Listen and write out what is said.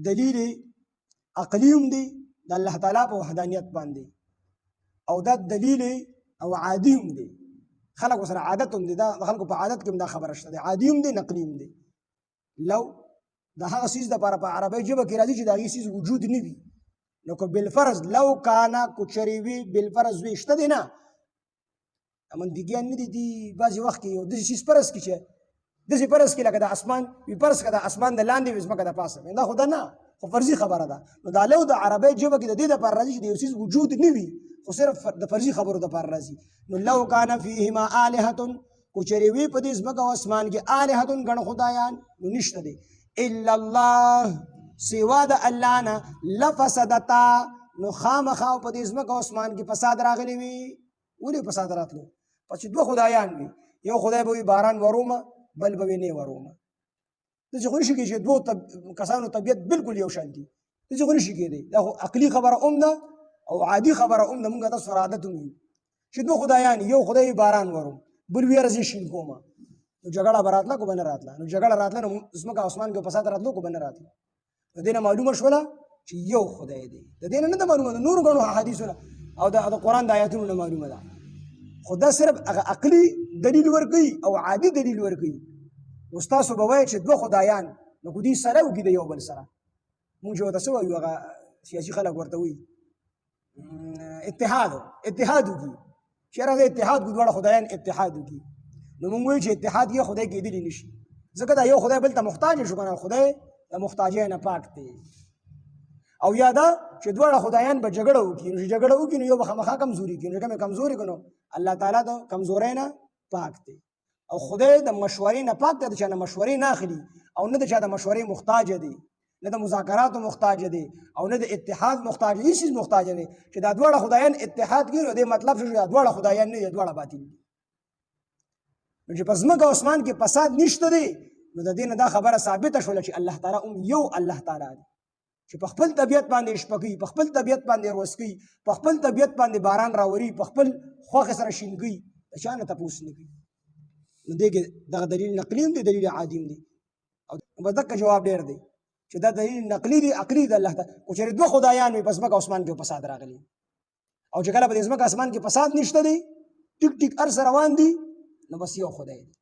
دلیل عقلی هم دی د الله تعالی په وحدانیت باندې، او دا دلیل او عادي هم دی. خلق سره عادت هم دی، دا خلکو په عادت کې هم دا خبره شته، عادي هم دی نقلی هم دی. لو د هغه څیز دپاره په عربۍ ژبه کې راځي چې د هغې څیز وجود نه وي، نو که بالفرض لو کانا کو چرې وي بالفرض وي شته دی نه، منطقیان نه دي دي بعضې وخت کې یو داسې څیز فرض کړي چې داسې فرض کړي لکه د اسمان وي، فرض کړه د اسمان د لاندې وي ځمکه د پاسه، دا خو ده نه، خو فرضي خبره ده. نو دا لو د عربۍ ژبه کې د دې دپاره راځي چې د یو څیز وجود نه وي، خو صرف د فرضي خبرو دپاره راځي. نو لو کانا فیهما آلهة کو چرې وي په دې ځمکه او اسمان کې آلهة ګڼ خدایان، نو نشته دی الا الله سوا د الله نه، لفسدتا نو خامخا په دې ځمکه او اسمان کې فساد راغلی وي. ولې فساد راتلو؟ پس چې دوه خدایان وي، یو خدای به وي باران ورومه، بل به وي نه ورومه. داسې خو نشي کېدی چې دوو کسانو طبیعت بالکل یو شان دي، داسې خو نشي کېدی. دا خو عقلي خبره هم ده او عادي خبره هم ده، موږ تاسو سره عادت هم وي چې دوه خدایان، یو خدای باران وروم، بل وي زه شین کومه، نو جګړه به راتله که به نه راتله؟ نو جګړه راتله نو ځمکه اسمان کې فساد راتلو که به نه راتله؟ د دې نه معلومه شوله چې یو خدای دی. د دې نه نه ده معلومه، د نورو ګڼو حدیثونه او د قرآن د آیاتونو نه معلومه ده. خو دا صرف هغه عقلي دلیل ورکوي او عادي دلیل ورکوي. اوس تاسو به وایئ چې دوه خدایان نو که دوی سره وکړي د یو بل سره، مونږ چې ورته څه وایو هغه سیاسي خلک ورته وایي اتحاد وکړي، چې هغه اتحاد کړي دواړه خدایان اتحاد وکړي، نو مونږ وایو چې اتحاد یې خدای کېدلی نه شي، ځکه دا یو خدای بل ته محتاج شو که نه، خدای د محتاجۍ نه پاک دی. او یا دا چې دواړه خدایان به جګړه وکړي، نو چې جګړه وکړي نو یو به خامخا کمزوري کړي، نو کومې کمزوري کړي نو الله تعالی د کمزورۍ نه پاک دی. او خدای د مشورې نه پاک دی، د چا نه مشورې نه اخلي، او نه د چا د مشورې محتاج دی، نه د مذاکراتو محتاج دی، او نه د اتحاد محتاج دی، هیڅ چیز محتاج دی. چې دا دواړه خدایان اتحاد کړي نو دې مطلب شو چې دا دواړه خدایان نه دي، دواړه باطل دي. نو چې په ځمکه او اسمان کې فساد نشته دی، نو د دې نه دا خبره ثابته شوله چې الله تعالی یو الله تعالی دی، چې په خپل طبیعت باندې شپه کوي، په خپل طبیعت باندې روز کوي، په خپل طبیعت باندې باران راوري، په خپل خوښې سره شین کوي، د چا نه تپوس نه کوي. نو دې کې دغه دلیل نقلي هم دی، دلیل عادي هم دی. او بس دغه جواب ډېر دی چې دا دلیل نقلي دی، عقلي دی. الله تعالی خو چېرې دوه خدایان وي په ځمکه اسمان کې فساد راغلی، او چې کله په دې ځمکه اسمان کې فساد نشته دی، ټیک ټیک هر څه روان دي، نو بس یو خدای دی.